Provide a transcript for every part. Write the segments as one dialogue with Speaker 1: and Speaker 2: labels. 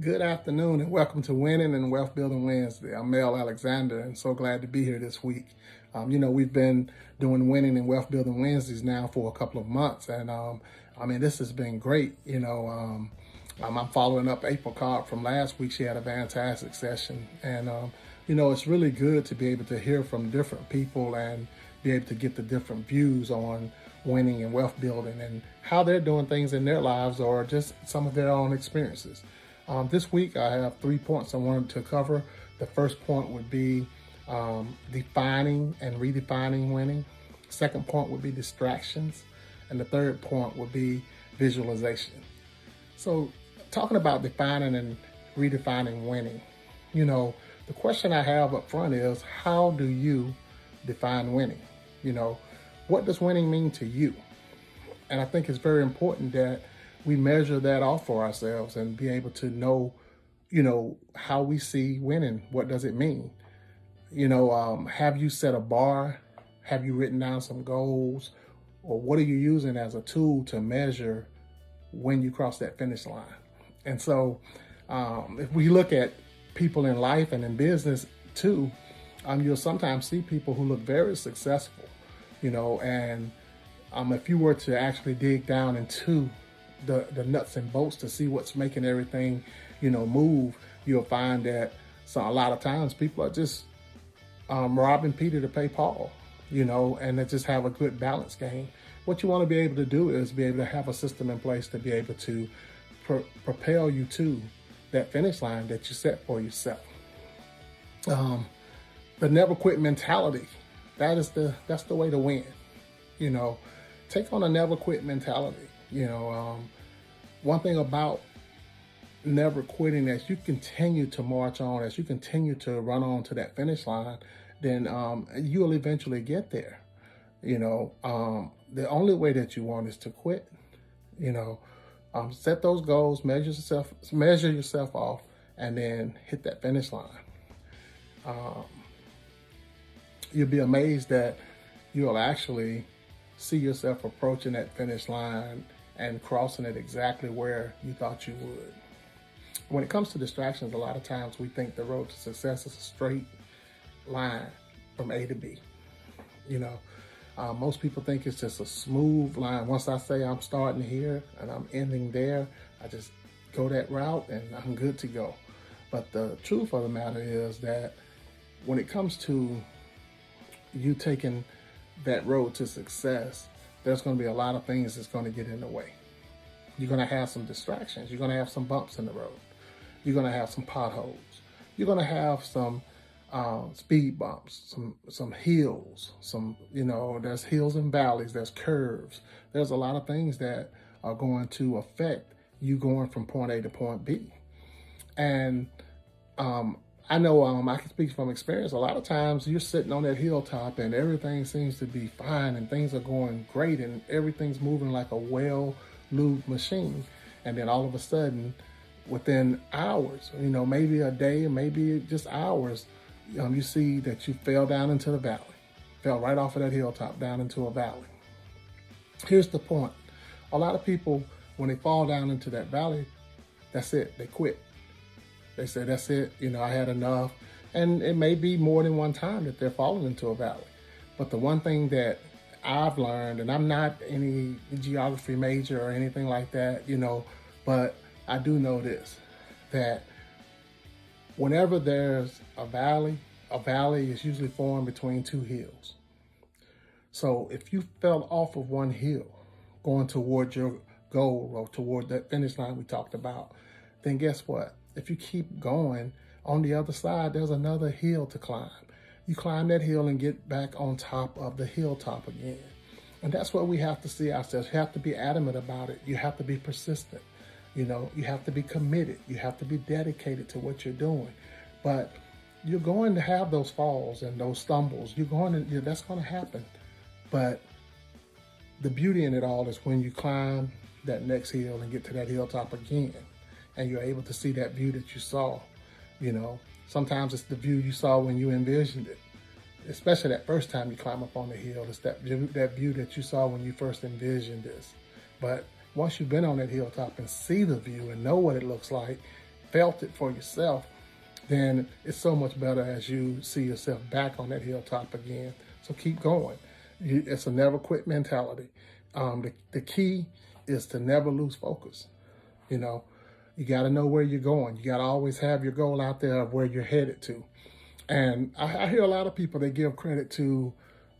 Speaker 1: Good afternoon and welcome to Winning and Wealth Building Wednesday. I'm Mel Alexander and so glad to be here this week. We've been doing Winning and Wealth Building Wednesdays now for a couple of months, and this has been great. I'm following up April Cobb from last week. She had a fantastic session, and it's really good to be able to hear from different people and be able to get the different views on winning and wealth building and how they're doing things in their lives or just some of their own experiences. This week I have 3 points I wanted to cover. The first point would be defining and redefining winning. Second point would be distractions. And the third point would be visualization. So talking about defining and redefining winning, the question I have up front is, how do you define winning? What does winning mean to you? And I think it's very important that we measure that off for ourselves and be able to know, how we see winning. What does it mean? Have you set a bar? Have you written down some goals? Or what are you using as a tool to measure when you cross that finish line? And so if we look at people in life and in business too, you'll sometimes see people who look very successful, and if you were to actually dig down into the nuts and bolts to see what's making everything, move, you'll find that a lot of times people are just robbing Peter to pay Paul, and they just have a good balance game. What you want to be able to do is be able to have a system in place to be able to propel you to that finish line that you set for yourself. The never quit mentality, that's the way to win. Take on a never quit mentality. One thing about never quitting, as you continue to march on, as you continue to run on to that finish line, then you'll eventually get there. The only way that you want is to quit. Set those goals, measure yourself off, and then hit that finish line. You'll be amazed that you'll actually see yourself approaching that finish line and crossing it exactly where you thought you would. When it comes to distractions, a lot of times we think the road to success is a straight line from A to B. Most people think it's just a smooth line. Once I say I'm starting here and I'm ending there, I just go that route and I'm good to go. But the truth of the matter is that when it comes to you taking that road to success, there's going to be a lot of things that's going to get in the way. You're going to have some distractions. You're going to have some bumps in the road. You're going to have some potholes. You're going to have some speed bumps, some hills, there's hills and valleys, there's curves. There's a lot of things that are going to affect you going from point A to point B. And I know I can speak from experience. A lot of times you're sitting on that hilltop and everything seems to be fine and things are going great and everything's moving like a well-lubed machine. And then all of a sudden, within hours, maybe a day, maybe just hours, you see that you fell down into the valley, fell right off of that hilltop down into a valley. Here's the point. A lot of people, when they fall down into that valley, that's it, they quit. They say, that's it, I had enough. And it may be more than one time that they're falling into a valley. But the one thing that I've learned, and I'm not any geography major or anything like that, but I do know this, that whenever there's a valley is usually formed between two hills. So if you fell off of one hill going toward your goal or toward that finish line we talked about, then guess what? If you keep going, on the other side, there's another hill to climb. You climb that hill and get back on top of the hilltop again. And that's what we have to see ourselves. You have to be adamant about it. You have to be persistent. You have to be committed. You have to be dedicated to what you're doing. But you're going to have those falls and those stumbles. That's going to happen. But the beauty in it all is when you climb that next hill and get to that hilltop again, and you're able to see that view that you saw. Sometimes it's the view you saw when you envisioned it, especially that first time you climb up on the hill. It's that view that you saw when you first envisioned this. But once you've been on that hilltop and see the view and know what it looks like, felt it for yourself, then it's so much better as you see yourself back on that hilltop again. So keep going. It's a never quit mentality. The key is to never lose focus. You got to know where you're going. You got to always have your goal out there of where you're headed to. And I hear a lot of people, they give credit to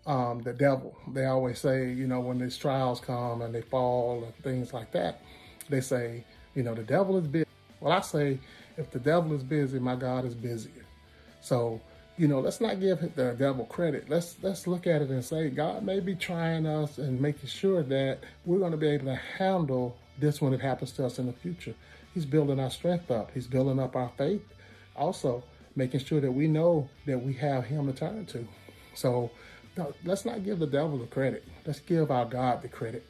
Speaker 1: the devil. They always say, when these trials come and they fall and things like that, they say, the devil is busy. Well, I say, if the devil is busy, my God is busier. So, let's not give the devil credit. Let's look at it and say, God may be trying us and making sure that we're going to be able to handle this when it happens to us in the future. He's building our strength up. He's building up our faith. Also, making sure that we know that we have him to turn to. So let's not give the devil the credit. Let's give our God the credit.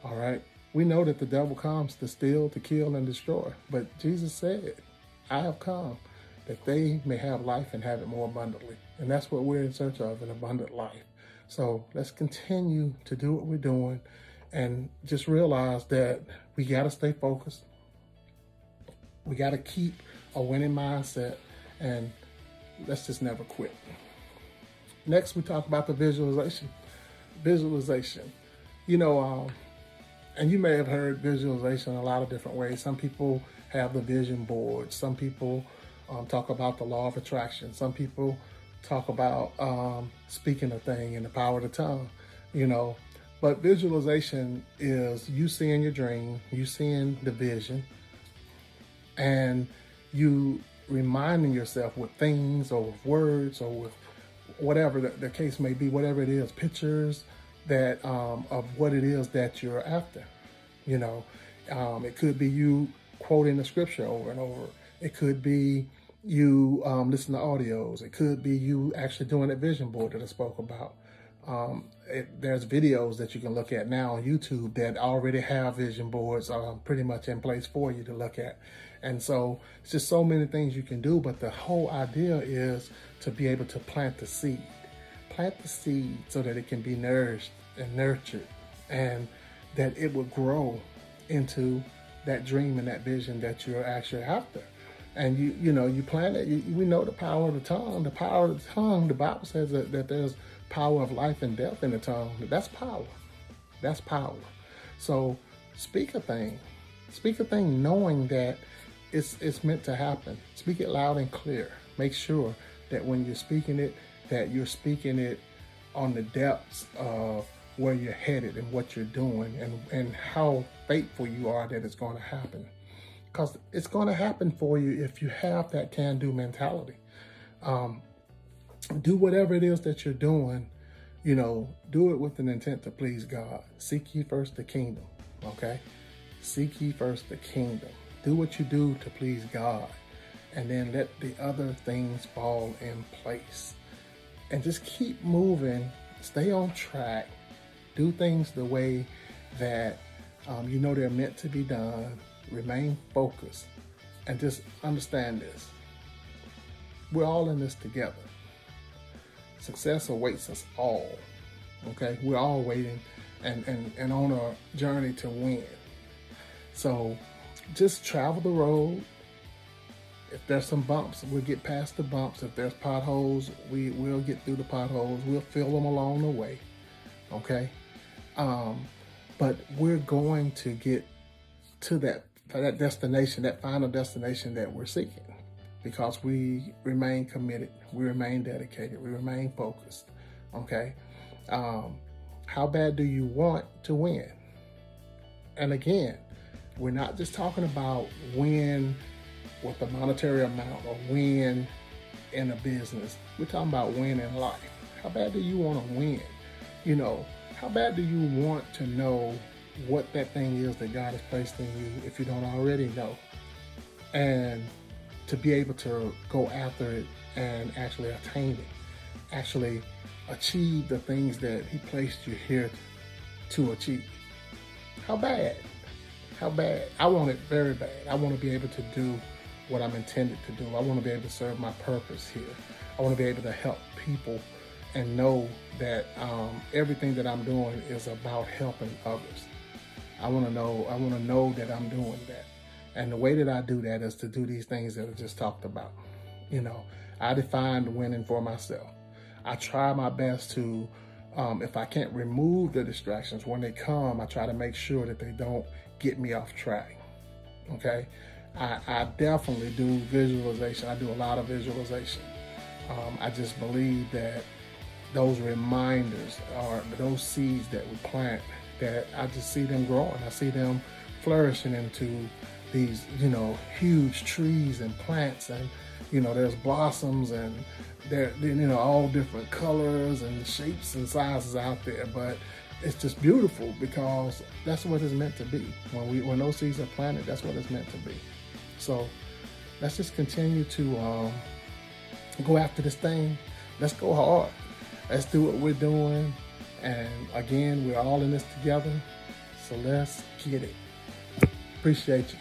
Speaker 1: All right. We know that the devil comes to steal, to kill, and destroy. But Jesus said, I have come that they may have life and have it more abundantly. And that's what we're in search of, an abundant life. So let's continue to do what we're doing and just realize that we got to stay focused. We got to keep a winning mindset, and let's just never quit. Next, we talk about the visualization. And you may have heard visualization a lot of different ways. Some people have the vision board. Some people talk about the law of attraction. Some people talk about speaking a thing and the power of the tongue, But visualization is you seeing your dream, you seeing the vision, and you reminding yourself with things or with words or with whatever the case may be, whatever it is, pictures that of what it is that you're after. It could be you quoting the scripture over and over. It could be you listen to audios. It could be you actually doing that vision board that I spoke about. There's videos that you can look at now on YouTube that already have vision boards pretty much in place for you to look at. And so it's just so many things you can do, but the whole idea is to be able to plant the seed. Plant the seed so that it can be nourished and nurtured, and that it will grow into that dream and that vision that you're actually after. And you plant it. We know the power of the tongue. The power of the tongue, the Bible says that there's power of life and death in the tongue. That's power. That's power. So speak a thing. Speak a thing knowing that it's meant to happen. Speak it loud and clear. Make sure that when you're speaking it, that you're speaking it on the depths of where you're headed and what you're doing, and how faithful you are that it's going to happen. Because it's going to happen for you if you have that can-do mentality. Do whatever it is that you're doing, do it with an intent to please God. Seek ye first the kingdom, okay? Seek ye first the kingdom. Do what you do to please God, and then let the other things fall in place. And just keep moving, stay on track, do things the way that they're meant to be done. Remain focused, and just understand this. We're all in this together. Success awaits us all, okay? We're all waiting and on a journey to win. So just travel the road. If there's some bumps, we'll get past the bumps. If there's potholes, we'll get through the potholes. We'll fill them along the way, okay? But we're going to get to that destination, that final destination that we're seeking, because we remain committed, we remain dedicated, we remain focused, okay? How bad do you want to win? And again, we're not just talking about win with a monetary amount or win in a business. We're talking about win in life. How bad do you want to win? How bad do you want to know what that thing is that God has placed in you if you don't already know? And to be able to go after it and actually attain it, actually achieve the things that He placed you here to achieve. How bad? How bad? I want it very bad. I want to be able to do what I'm intended to do. I want to be able to serve my purpose here. I want to be able to help people and know that everything that I'm doing is about helping others. I want to know that I'm doing that. And the way that I do that is to do these things that I just talked about. I define winning for myself. I try my best to, if I can't remove the distractions, when they come, I try to make sure that they don't get me off track, okay? I definitely do visualization. I do a lot of visualization. I just believe that those reminders are those seeds that we plant, that I just see them growing. I see them flourishing into these, huge trees and plants, and, there's blossoms, and they're, all different colors and shapes and sizes out there. But it's just beautiful because that's what it's meant to be. When those seeds are planted, that's what it's meant to be. So let's just continue to go after this thing. Let's go hard. Let's do what we're doing. And again, we're all in this together. So let's get it. Appreciate you.